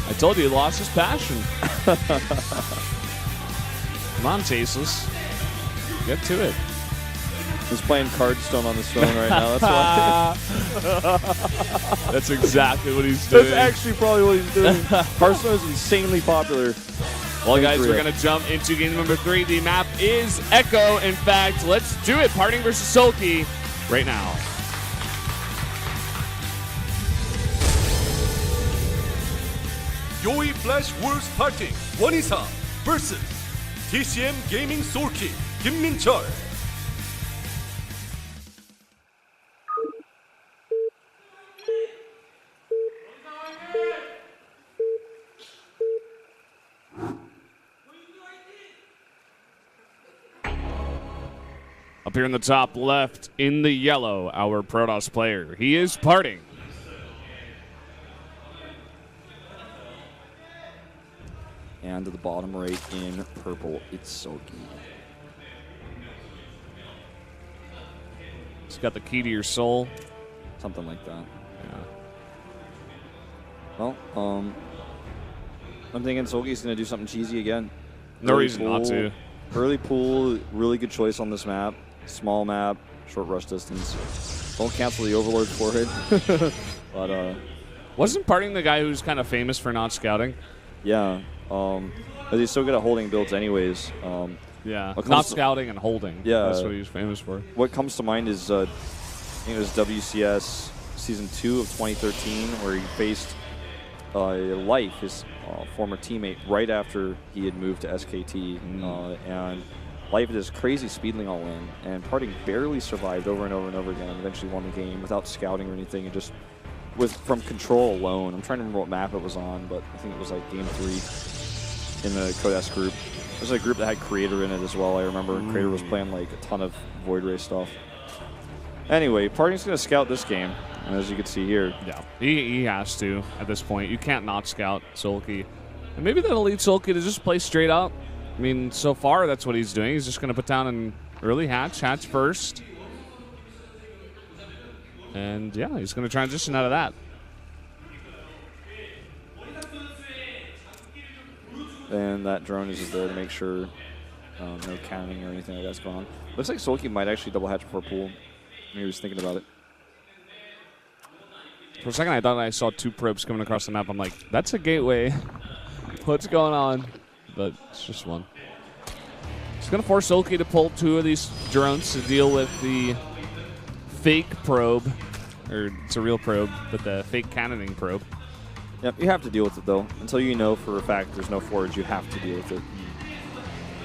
I told you he lost his passion. Come on, Tasteless. Get to it. He's playing Cardstone on his phone right now. That's why. That's exactly what he's doing. That's actually probably what he's doing. Hearthstone is insanely popular. Well, guys, we're going to jump into game number 3. The map is Echo. In fact, let's do it. PartinG versus Soulkey right now. Yoi Flash Wars PartinG 원희사 vs TCM Gaming Soulkey 김민철. Up here in the top left, in the yellow, our Protoss player. He is PartinG. And to the bottom right in purple, it's Soulkey. He's got the key to your soul. Something like that. Yeah. Well, I'm thinking Soulkey's going to do something cheesy again. No Early reason pool, not to. Early pool, really good choice on this map. Small map, short rush distance. Don't cancel the Overlord forehead. But, wasn't PartinG the guy who's kind of famous for not scouting? yeah. But he's so good at holding builds anyways. Yeah, not scouting and holding. Yeah. That's what he's famous for. What comes to mind is, I think it was WCS Season 2 of 2013, where he faced Life, his former teammate, right after he had moved to SKT. And Life did this crazy speedling all in, and PartinG barely survived over and over and over again, and eventually won the game without scouting or anything, and just from control alone. I'm trying to remember what map it was on, but I think it was like Game 3 in the Codes group. It was a group that had Creator in it as well, I remember. Creator was playing like a ton of Void Ray stuff. Anyway, PartinG's going to scout this game, as you can see here. Yeah, he has to at this point. You can't not scout Soulkey. And maybe that'll lead Soulkey to just play straight up. I mean, so far that's what he's doing. He's just going to put down an early hatch first. And yeah, he's going to transition out of that. And that drone is just there to make sure no cannoning or anything like that's going on. Looks like Soulkey might actually double hatch before pool. Maybe he was thinking about it. For a second, I thought I saw 2 probes coming across the map. I'm like, that's a gateway. What's going on? But it's just one. It's going to force Soulkey to pull 2 of these drones to deal with the fake probe. Or it's a real probe, but the fake cannoning probe. Yep, you have to deal with it, though. Until you know for a fact there's no forge, you have to deal with it.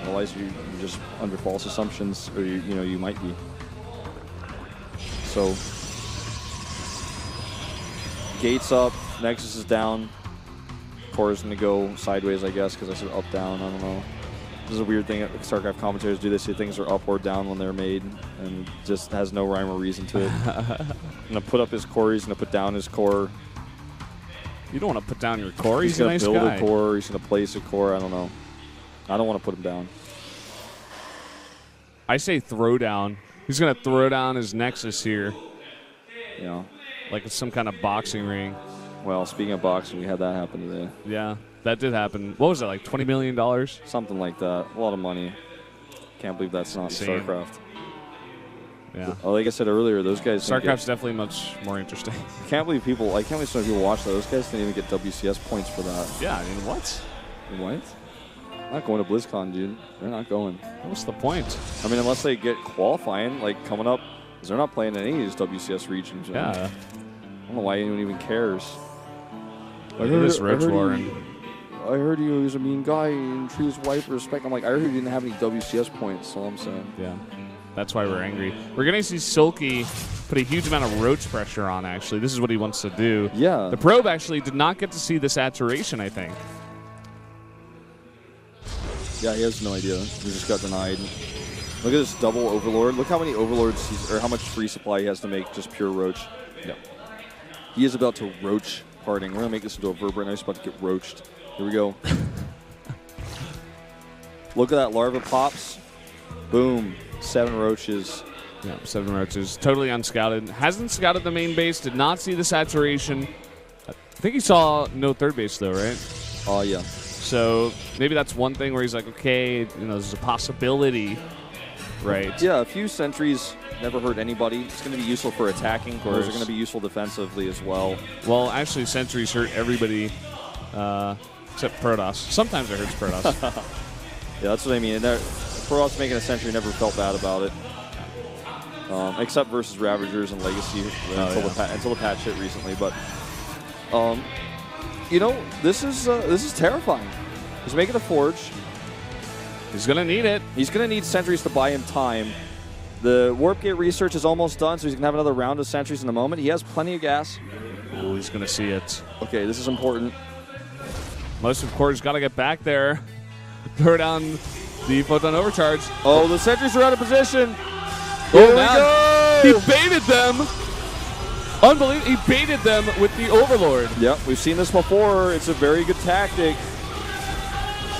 Otherwise, you're just under false assumptions, or you might be. So, gates up, Nexus is down. Core is going to go sideways, I guess, because I said up, down. I don't know. This is a weird thing that StarCraft commentators do. They say things are up or down when they're made, and it just has no rhyme or reason to it. Going to put up his core. He's going to put down his core. You don't want to put down your core. He's a nice going to build guy. a core. He's going to place a core. I don't know. I don't want to put him down. I say throw down. He's going to throw down his Nexus here. Yeah. Like it's some kind of boxing ring. Well, speaking of boxing, we had that happen today. Yeah, that did happen. What was that, like $20 million? Something like that. A lot of money. Can't believe that's not Insane. StarCraft. Yeah. Well, like I said earlier, those guys. StarCraft's definitely much more interesting. I can't believe so many people watch that. Those guys didn't even get WCS points for that. Yeah, I mean, what? What? Not going to BlizzCon, dude. They're not going. What's the point? I mean, unless they get qualifying, like coming up, because they're not playing in any of these WCS regions. Yeah. I don't know why anyone even cares. Look at this Roach War. I heard he was a mean guy and treat his wife with respect. I'm like, I heard he didn't have any WCS points, that's all I'm saying. Yeah. That's why we're angry. We're going to see Soulkey put a huge amount of roach pressure on, actually. This is what he wants to do. Yeah. The probe actually did not get to see the saturation, I think. Yeah, he has no idea. He just got denied. Look at this double Overlord. Look how many Overlords or how much free supply he has to make just pure roach. Yep. He is about to roach PartinG. We're going to make this into a verb right now. He's about to get roached. Here we go. Look at that larva pops. Boom. 7 roaches. Yeah, 7 roaches. Totally unscouted. Hasn't scouted the main base. Did not see the saturation. I think he saw no third base though, right? Oh, yeah. So maybe that's one thing where he's like, okay, you know, there's a possibility, right? Yeah, a few sentries never hurt anybody. It's going to be useful for attacking, or is it going to be useful defensively as well? Well, actually, sentries hurt everybody except Protoss. Sometimes it hurts Protoss. Yeah, that's what I mean. Protoss making a sentry never felt bad about it. Except versus Ravagers and Legacy until the patch hit recently. But, you know, this is terrifying. He's making a Forge. He's going to need it. He's going to need sentries to buy him time. The Warp Gate research is almost done, so he's going to have another round of sentries in a moment. He has plenty of gas. Oh, he's going to see it. Okay, this is important. Most of course got to get back there. Throw down the photon overcharge. Oh, the sentries are out of position. Here we go. He baited them. Unbelievable. He baited them with the Overlord. Yep, we've seen this before. It's a very good tactic.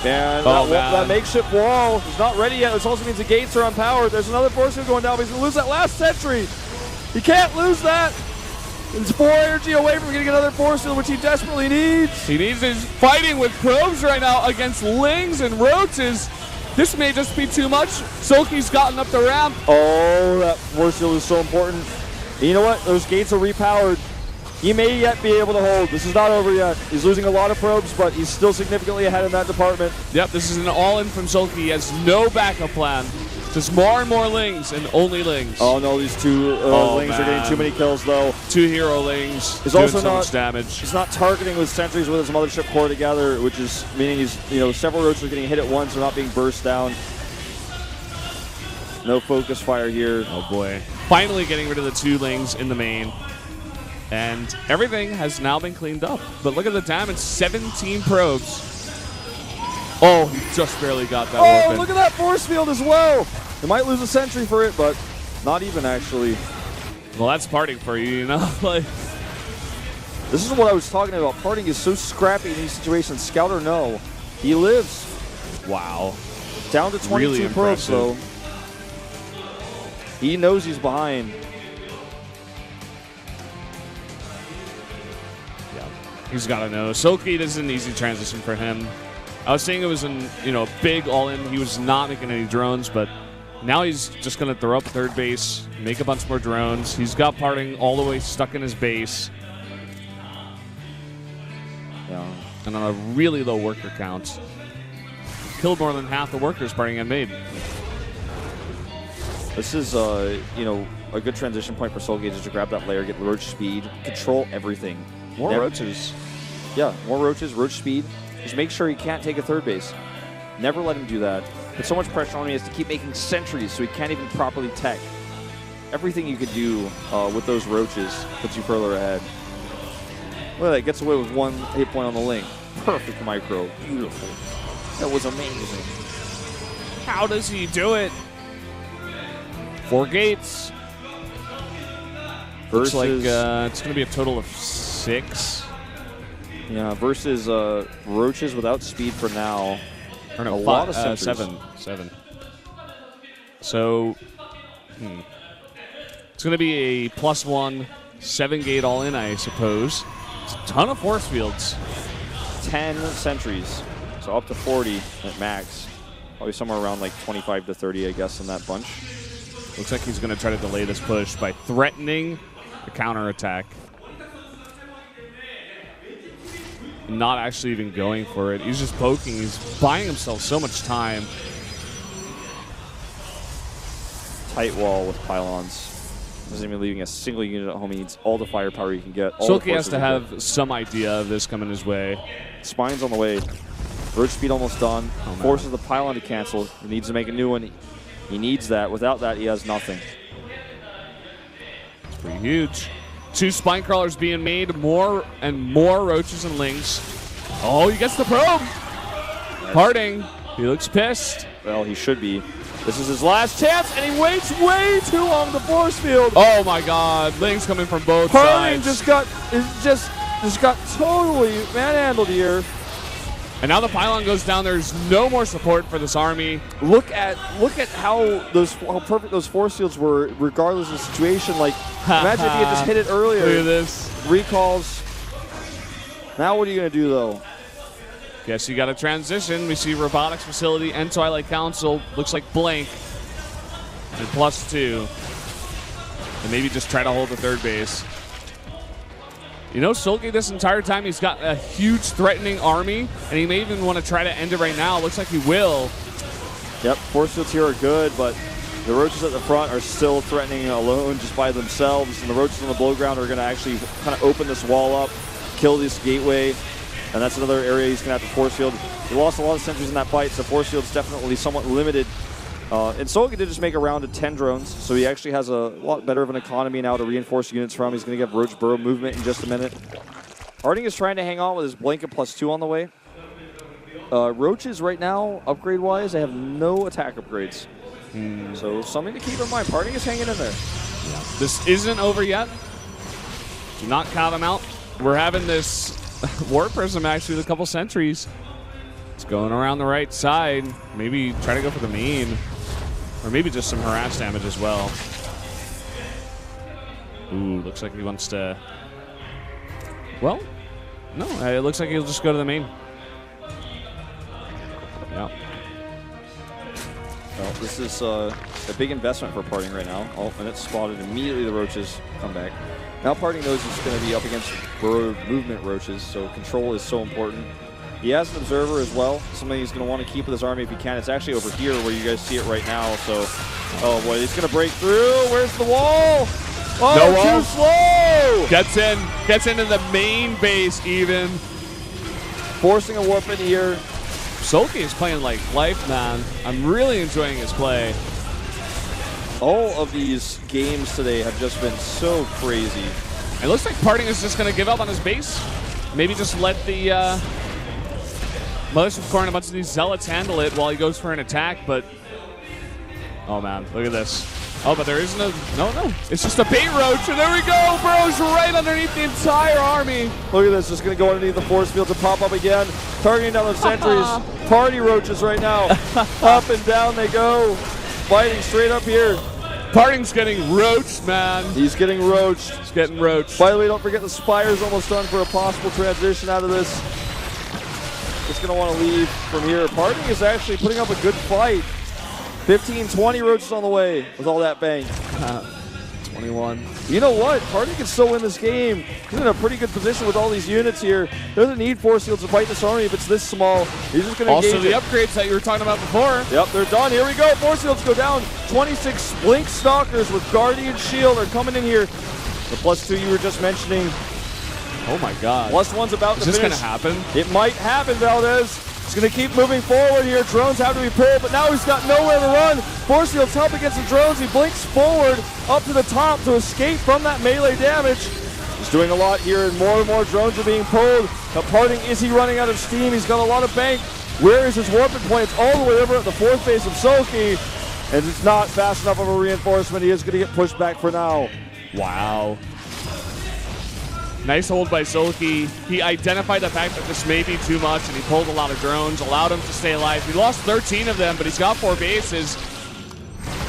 And that makeshift wall is not ready yet. This also means the gates are unpowered. There's another force field going down, but he's going to lose that last sentry. He can't lose that. He's 4 energy away from getting another force field, which he desperately needs. He needs his fighting with probes right now against Lings and Roaches. This may just be too much. Soulkey's gotten up the ramp. Oh, that force field is so important. And you know what? Those gates are repowered. He may yet be able to hold. This is not over yet. He's losing a lot of probes, but he's still significantly ahead in that department. Yep, this is an all-in from Soulkey. He has no backup plan. Just more and more Lings and only Lings. Oh no, these two Lings are getting too many kills though. 2 hero Lings. He's doing also so much damage. He's not targeting with sentries with his mothership core together, which is meaning he's several roaches are getting hit at once. They're not being burst down. No focus fire here. Oh boy. Finally getting rid of the 2 Lings in the main. And everything has now been cleaned up. But look at the damage, 17 probes. Oh, he just barely got that weapon. Oh, look at that force field as well. They might lose a sentry for it, but not even actually. Well, that's PartinG for you, you know? Like, this is what I was talking about. PartinG is so scrappy in these situations. Scout or no, he lives. wow. Down to 22 Really probes, though. impressive. He knows he's behind. He's got to know. Soulkey, this is an easy transition for him. I was saying it was a big all-in. He was not making any drones, but now he's just going to throw up third base, make a bunch more drones. He's got PartinG all the way stuck in his base. Yeah. And on a really low worker count. Killed more than half the workers PartinG had made. This is, a good transition point for Soulkey just to grab that layer, get roach speed, control everything. More roaches. Yeah, more roaches, roach speed. Just make sure he can't take a third base. Never let him do that. Put so much pressure on him, he has to keep making sentries so he can't even properly tech. Everything you could do with those roaches puts you further ahead. Look at that, gets away with 1 hit point on the link. Perfect micro. Beautiful. That was amazing. How does he do it? 4 gates. Looks like it's going to be a total of 6. Yeah, versus roaches without speed for now. Or no, a lot of sentries. 7. So, it's going to be a +1, 7-gate all-in, I suppose. It's a ton of force fields. 10 sentries, so up to 40 at max. Probably somewhere around like 25 to 30, I guess, in that bunch. Looks like he's going to try to delay this push by threatening the counterattack. Not actually even going for it. He's just poking. He's buying himself so much time. Tight wall with pylons. Isn't even leaving a single unit at home. He needs all the firepower he can get. Soulkey has to have some idea of this coming his way. Spine's on the way. Roach speed almost done. Forces the pylon to cancel. He needs to make a new one. He needs that. Without that, he has nothing. It's pretty huge. 2 spine crawlers being made. More and more roaches and lings. Oh, he gets the probe. PartinG. He looks pissed. Well, he should be. This is his last chance, and he waits way too long on the force field. Oh my God! Lings coming from both PartinG sides. just got totally manhandled here. And now the pylon goes down. There's no more support for this army. Look at how perfect those force fields were, regardless of the situation. Like, imagine if he had just hit it earlier. Look at this. Recalls. Now what are you going to do, though? Guess you got to transition. We see Robotics Facility and Twilight Council. Looks like Blink. And +2. And maybe just try to hold the third base. You know, Soulkey this entire time, he's got a huge threatening army, and he may even want to try to end it right now. Looks like he will. Yep, force fields here are good, but the roaches at the front are still threatening alone just by themselves, and the roaches on the below ground are going to actually kind of open this wall up, kill this gateway, and that's another area he's going to have to force field. He lost a lot of sentries in that fight, so force field's definitely somewhat limited. And Soulkey did just make a round of 10 drones, so he actually has a lot better of an economy now to reinforce units from. He's going to get Roach Burrow movement in just a minute. PartinG is trying to hang on with his blanket +2 on the way. Roaches right now, upgrade-wise, they have no attack upgrades. So something to keep in mind. PartinG is hanging in there. Yeah. This isn't over yet. Do not count him out. We're having this War Prism actually with a couple sentries. It's going around the right side. Maybe try to go for the main. Or maybe just some harass damage as well. Ooh, looks like he wants to... Well, no, it looks like he'll just go to the main. Yeah. Well, this is a big investment for PartinG right now. Oh, and it's spotted immediately. The roaches come back. Now PartinG knows he's going to be up against burrow movement roaches, so control is so important. He has an observer as well, something he's going to want to keep with his army if he can. It's actually over here where you guys see it right now. So, oh boy, he's going to break through. Where's the wall? Oh, no wall. Too slow. Gets into the main base even. Forcing a warp in here. Soulkey is playing like life, man. I'm really enjoying his play. All of these games today have just been so crazy. It looks like PartinG is just going to give up on his base. Maybe just let the Mothership Core and a bunch of these Zealots handle it while he goes for an attack, but... Oh, man. Look at this. Oh, but there isn't a... No. It's just a bait roach, and there we go! Burrow's right underneath the entire army. Look at this. Just going to go underneath the force field to pop up again. Targeting down the sentries. Party roaches right now. Up and down they go. Fighting straight up here. PartinG's getting roached, man. He's getting roached. He's getting roached. By the way, don't forget the Spire's almost done for a possible transition out of this. Just going to want to leave from here. PartinG is actually putting up a good fight. 15, 20 roaches on the way with all that bang. 21. You know what? PartinG can still win this game. He's in a pretty good position with all these units here. Doesn't need force fields to fight this army if it's this small. He's just going to also the upgrades that you were talking about before. Yep, they're done. Here we go. Force fields go down. 26 Blink Stalkers with Guardian Shield are coming in here. The +2 you were just mentioning. Oh my God. +1's about to finish. Is this going to happen? It might happen, Valdez. He's going to keep moving forward here. Drones have to be pulled, but now he's got nowhere to run. Force fields help against the drones. He blinks forward up to the top to escape from that melee damage. He's doing a lot here, and more drones are being pulled. Now PartinG, is he running out of steam? He's got a lot of bank. Where is his warping point? It's all the way over at the fourth base of Soulkey, and it's not fast enough of a reinforcement. He is going to get pushed back for now. Wow. Nice hold by Soulkey. He identified the fact that this may be too much, and he pulled a lot of drones, allowed him to stay alive. He lost 13 of them, but he's got 4 bases.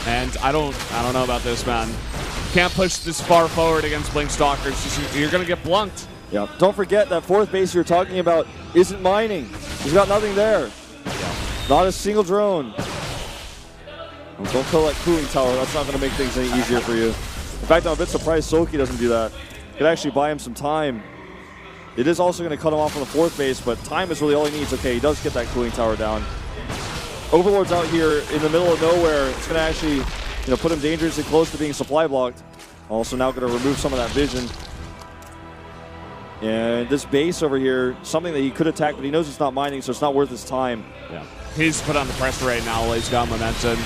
And I don't know about this, man. Can't push this far forward against Blink Stalkers. You're going to get blunked. Yeah. Don't forget that fourth base you're talking about isn't mining. He's got nothing there. Yeah. Not a single drone. Don't kill that cooling tower. That's not going to make things any easier for you. In fact, I'm a bit surprised Soulkey doesn't do that. Could actually buy him some time. It is also going to cut him off on the fourth base, but time is really all he needs. Okay, he does get that cooling tower down. Overlord's out here in the middle of nowhere. It's going to actually, put him dangerously close to being supply blocked. Also now going to remove some of that vision. And this base over here, something that he could attack, but he knows it's not mining, so it's not worth his time. Yeah, he's put on the pressure right now while he's got momentum.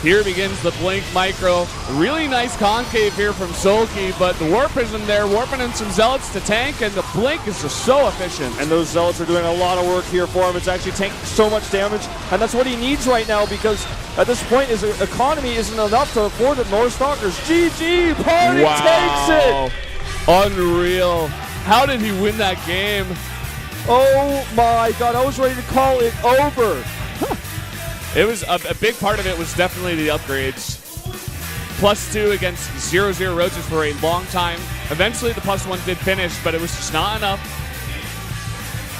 Here begins the Blink Micro. Really nice concave here from Soulkey, but the Warp isn't there. Warping in some Zealots to tank, and the Blink is just so efficient. And those Zealots are doing a lot of work here for him. It's actually tanking so much damage, and that's what he needs right now, because at this point his economy isn't enough to afford it. More Stalkers. GG! PartinG takes it! Unreal. How did he win that game? Oh my God, I was ready to call it over. It was a big part of it was definitely the upgrades. +2 against 0-0 roaches for a long time. Eventually the +1 did finish, but it was just not enough.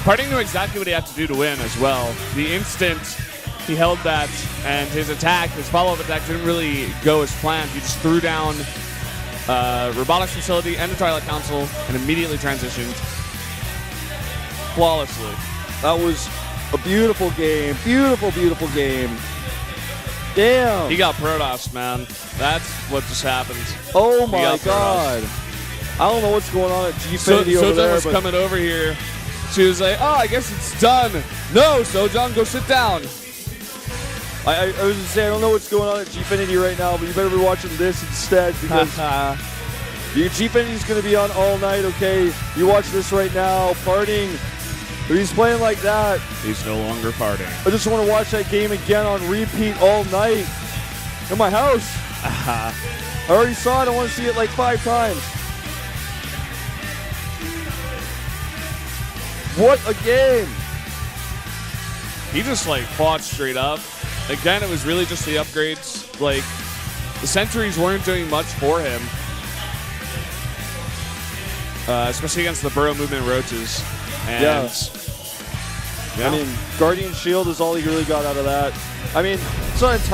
PartinG knew exactly what he had to do to win as well. The instant he held that, and his follow-up attack didn't really go as planned. He just threw down Robotics Facility and the Twilight Council and immediately transitioned flawlessly. That was a beautiful game. Beautiful, beautiful game. Damn. He got Protoss, man. That's what just happened. Oh my god. I don't know what's going on at Gfinity over there. Sojan was coming over here. She was like, oh, I guess it's done. No, Sojan, go sit down. I was going to say, I don't know what's going on at Gfinity right now, but you better be watching this instead because Gfinity's going to be on all night, okay? You watch this right now. PartinG, if he's playing like that, he's no longer PartinG. I just want to watch that game again on repeat all night in my house. I already saw it. I want to see it like 5 times. What a game. He just like fought straight up. Again, it was really just the upgrades. Like, the sentries weren't doing much for him. Especially against the Burrow Movement Roaches. And I mean, Guardian Shield is all he really got out of that. I mean, it's not entirely